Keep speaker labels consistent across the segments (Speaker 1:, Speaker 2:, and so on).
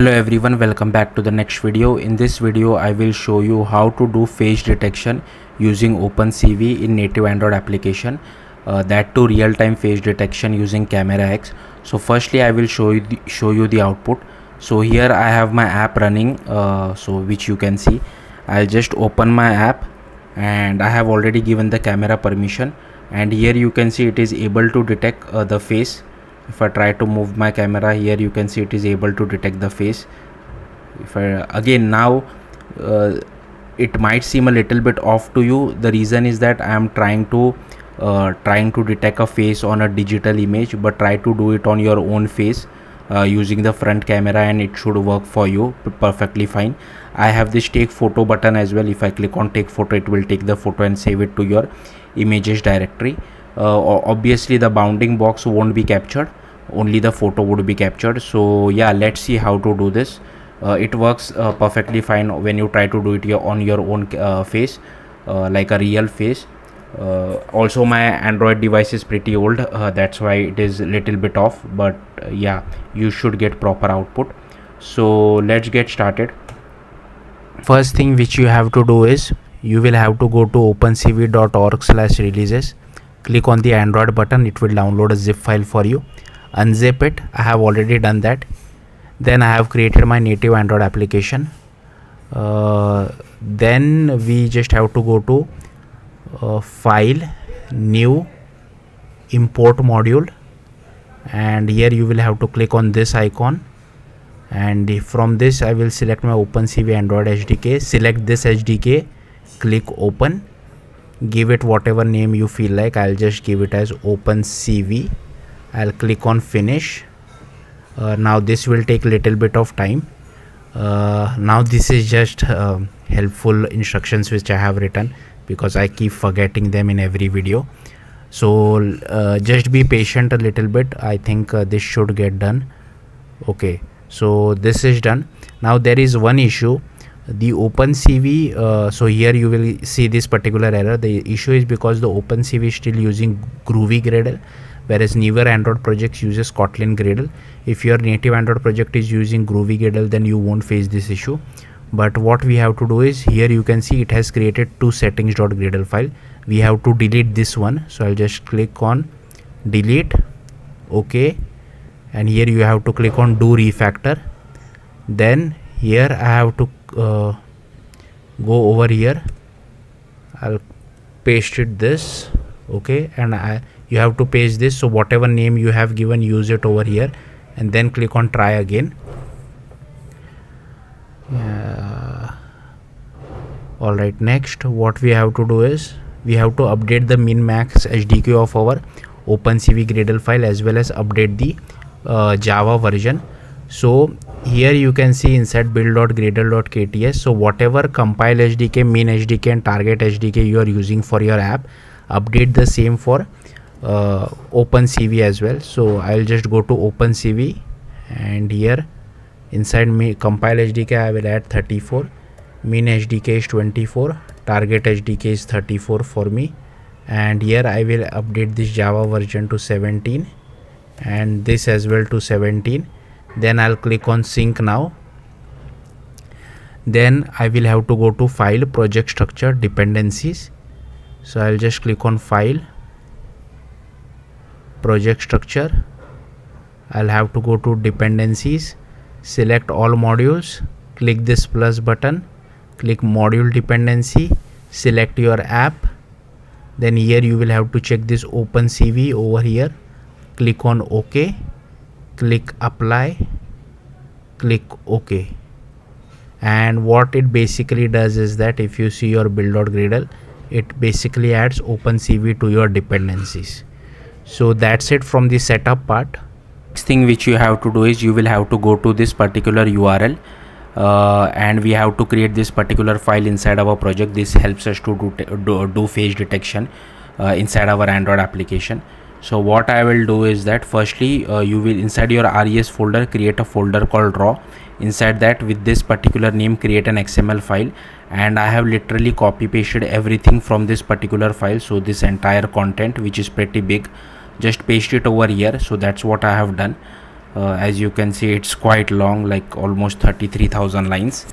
Speaker 1: Hello everyone, welcome back to the next video. In this video I will show you how to do face detection using OpenCV in native Android application, that too real-time face detection using Camera X. So firstly I will show you the output. So here I have my app running, which you can see. I'll just open my app and I have already given the camera permission, and here you can see it is able to detect the face. If I try to move my camera, here you can see it is able to detect the face. If I again now it might seem a little bit off to you. The reason is that I am trying to detect a face on a digital image, but try to do it on your own face using the front camera and it should work for you perfectly fine. I have this take photo button as well. If I click on take photo, it will take the photo and save it to your images directory. Obviously the bounding box won't be captured, only the photo would be captured. So yeah, let's see how to do this. It works perfectly fine when you try to do it on your own face, like a real face. Also my Android device is pretty old, that's why it is a little bit off, but yeah, you should get proper output. So let's get started. First thing which you have to do is you will have to go to opencv.org/releases. Click on the Android button, it will download a zip file for you. Unzip it. I have already done that. Then I have created my native Android application. Then we just have to go to file, new, import module, and here you will have to click on this icon, and from this I will select my OpenCV Android SDK. Select this SDK, click open, give it whatever name you feel like. I'll just give it as OpenCV. I'll click on finish. Now this will take a little bit of time. Now this is just helpful instructions which I have written because I keep forgetting them in every video. So just be patient a little bit. I think this should get done. Okay, so this is done. Now there is one issue. The OpenCV, so here you will see this particular error. The issue is because the OpenCV is still using Groovy Gradle, whereas newer Android projects uses Kotlin Gradle. If your native Android project is using Groovy Gradle, then you won't face this issue. But what we have to do is, here you can see it has created two settings.gradle file. We have to delete this one, so I'll just click on delete. Okay, and here you have to click on do refactor. Then here I have to go over here. I'll paste it this. Okay, and you have to paste this, so whatever name you have given, use it over here, and then click on try again. Alright, next what we have to do is we have to update the min-max SDK of our OpenCV Gradle file, as well as update the Java version. So here you can see inside build.gradle.kts, so whatever compile SDK, min SDK and target SDK you are using for your app, update the same for OpenCV as well. So I'll just go to OpenCV, and here inside me compile SDK I will add 34, min SDK is 24, target SDK is 34 for me, and here I will update this Java version to 17 and this as well to 17. Then I'll click on sync now. Then I will have to go to file, project structure, dependencies. So I'll just click on file, project structure. I'll have to go to dependencies, select all modules, click this plus button, click module dependency, select your app. Then here you will have to check this OpenCV over here, click on OK, click apply, click OK. And what it basically does is that if you see your build.gradle, it basically adds OpenCV to your dependencies. So that's it from the setup part. Next thing which you have to do is you will have to go to this particular URL, and we have to create this particular file inside our project. This helps us to do face detection inside our Android application. So what I will do is that firstly you will inside your res folder create a folder called raw. Inside that, with this particular name, create an XML file, and I have literally copy pasted everything from this particular file. So this entire content, which is pretty big, just paste it over here. So that's what I have done. As you can see, it's quite long, like almost 33,000 lines.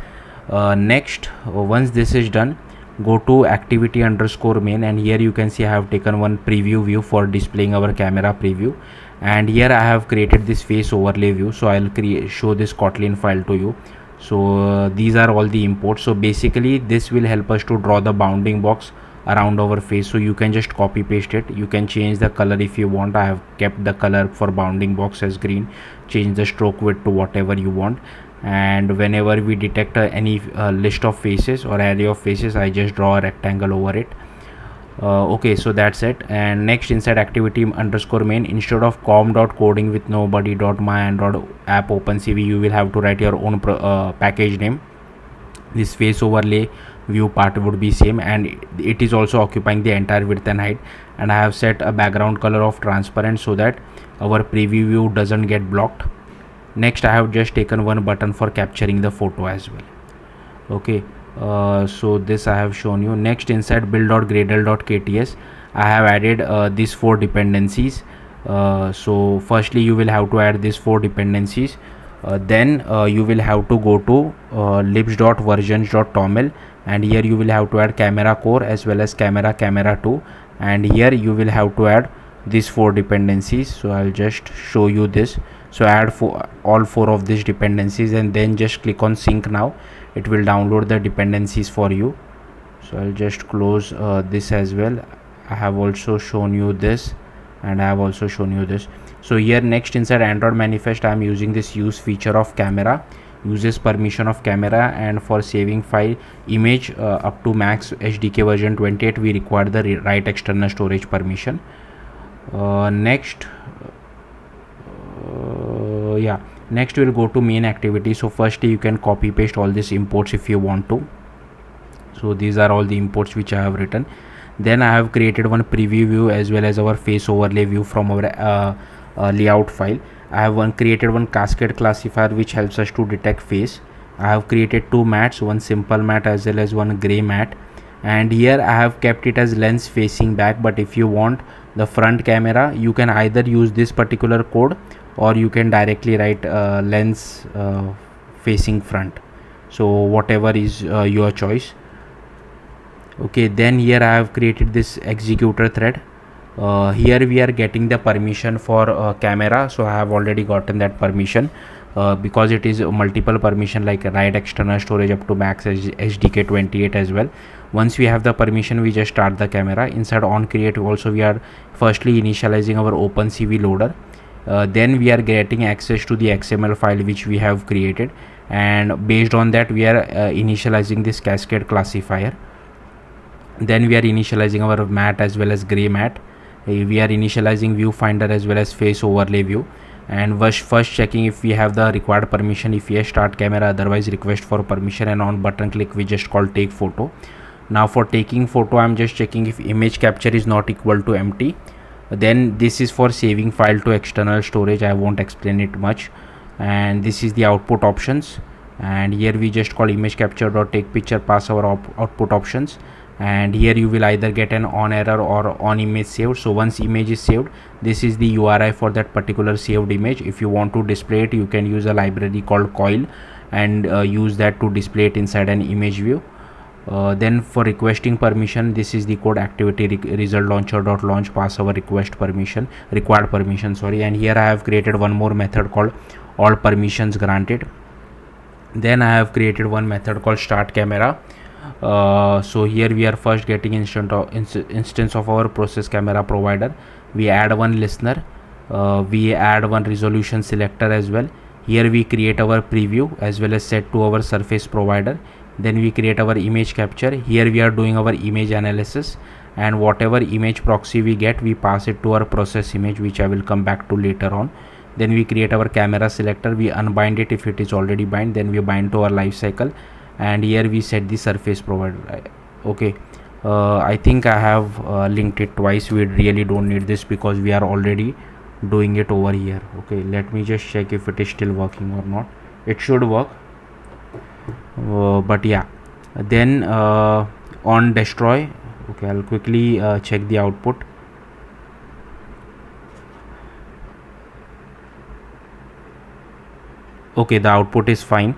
Speaker 1: Next, once this is done, go to activity underscore main, and here you can see I have taken one preview view for displaying our camera preview, and here I have created this face overlay view. So I'll show this Kotlin file to you. So these are all the imports. So basically this will help us to draw the bounding box around our face. So you can just copy paste it. You can change the color if you want. I have kept the color for bounding box as green. Change the stroke width to whatever you want, and whenever we detect any list of faces or array of faces, I just draw a rectangle over it. Okay, so that's it. And next, inside activity underscore main, instead of com.coding with nobody.my.app OpenCV, you will have to write your own package name. This face overlay view part would be same, and it is also occupying the entire width and height. And I have set a background color of transparent so that our preview view doesn't get blocked. Next, I have just taken one button for capturing the photo as well. Okay, so this I have shown you. Next, inside build.gradle.kts, I have added these 4 dependencies. So firstly you will have to add these 4 dependencies. Then you will have to go to libs.versions.toml, and here you will have to add camera core as well as camera 2, and here you will have to add these 4 dependencies. So I'll just show you this. So add all 4 of these dependencies, and then just click on sync now. It will download the dependencies for you. So I'll just close this as well. I have also shown you this, and I have also shown you this. So here next, inside Android manifest, I am using this use feature of camera, uses permission of camera, and for saving file image up to max HDK version 28, we require the write external storage permission. Next, next we'll go to main activity. So firstly you can copy paste all these imports if you want to. So these are all the imports which I have written. Then I have created one preview view as well as our face overlay view from our layout file. I have created one cascade classifier which helps us to detect face. I have created 2 mattes, one simple matte as well as one gray matte, and here I have kept it as lens facing back. But if you want the front camera, you can either use this particular code or you can directly write lens facing front. So whatever is your choice. Okay, then here I have created this executor thread. Here we are getting the permission for camera. So I have already gotten that permission because it is multiple permission, like write external storage up to max HDK 28 as well. Once we have the permission, we just start the camera. Inside on create also, we are firstly initializing our OpenCV loader. Then we are getting access to the XML file which we have created, and based on that we are initializing this cascade classifier. Then we are initializing our matte as well as gray matte. We are initializing viewfinder as well as face overlay view, and first checking if we have the required permission. If yes, start camera, otherwise request for permission, and on button click we just call take photo. Now for taking photo, I'm just checking if image capture is not equal to empty. Then this is for saving file to external storage. I won't explain it much. And this is the output options, and here we just call image capture dot take picture, pass our output options, and here you will either get an on error or on image saved. So once image is saved, this is the URI for that particular saved image. If you want to display it, you can use a library called coil and use that to display it inside an image view. Then for requesting permission, this is the code activity result launcher dot launch, pass our required permission, sorry. And here I have created one more method called all permissions granted. Then I have created one method called start camera. So here we are first getting instance of our process camera provider. We add one listener, we add one resolution selector as well. Here we create our preview as well as set to our surface provider. Then we create our image capture. Here we are doing our image analysis, and whatever image proxy we get, we pass it to our process image, which I will come back to later on. Then we create our camera selector. We unbind it if it is already bind. Then we bind to our life cycle, and here we set the surface provider. Okay, I think I have linked it twice. We really don't need this because we are already doing it over here. Okay, let me just check if it is still working or not. It should work. But yeah, then on destroy. Okay, I'll quickly check the output. Okay, the output is fine.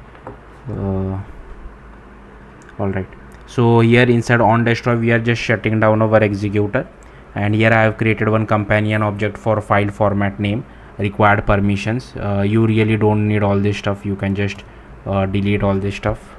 Speaker 1: All right, so here inside on desktop we are just shutting down our executor, and here I have created one companion object for file format name, required permissions. You really don't need all this stuff, you can just delete all this stuff.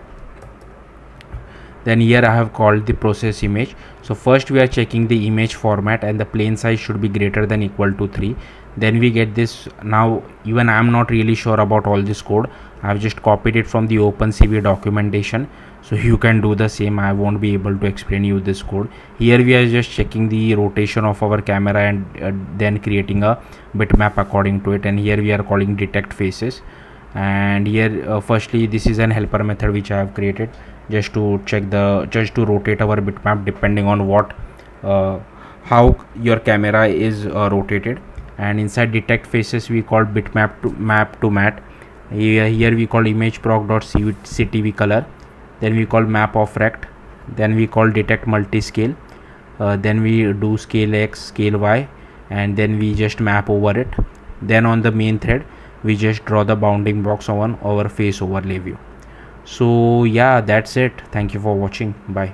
Speaker 1: Then here I have called the process image. So first we are checking the image format, and the plain size should be greater than equal to 3. Then we get this. Now even I am not really sure about all this code, I have just copied it from the OpenCV documentation, so you can do the same. I won't be able to explain you this code. Here we are just checking the rotation of our camera, and then creating a bitmap according to it, and here we are calling detect faces. And here firstly this is an helper method which I have created just to rotate our bitmap depending on what how your camera is rotated. And inside detect faces we call bitmap to map to mat. Here we call image proc.ctv color, then we call map of rect, then we call detect multiscale, then we do scale x, scale y, and then we just map over it. Then on the main thread we just draw the bounding box on our face overlay view. So yeah, that's it. Thank you for watching. Bye.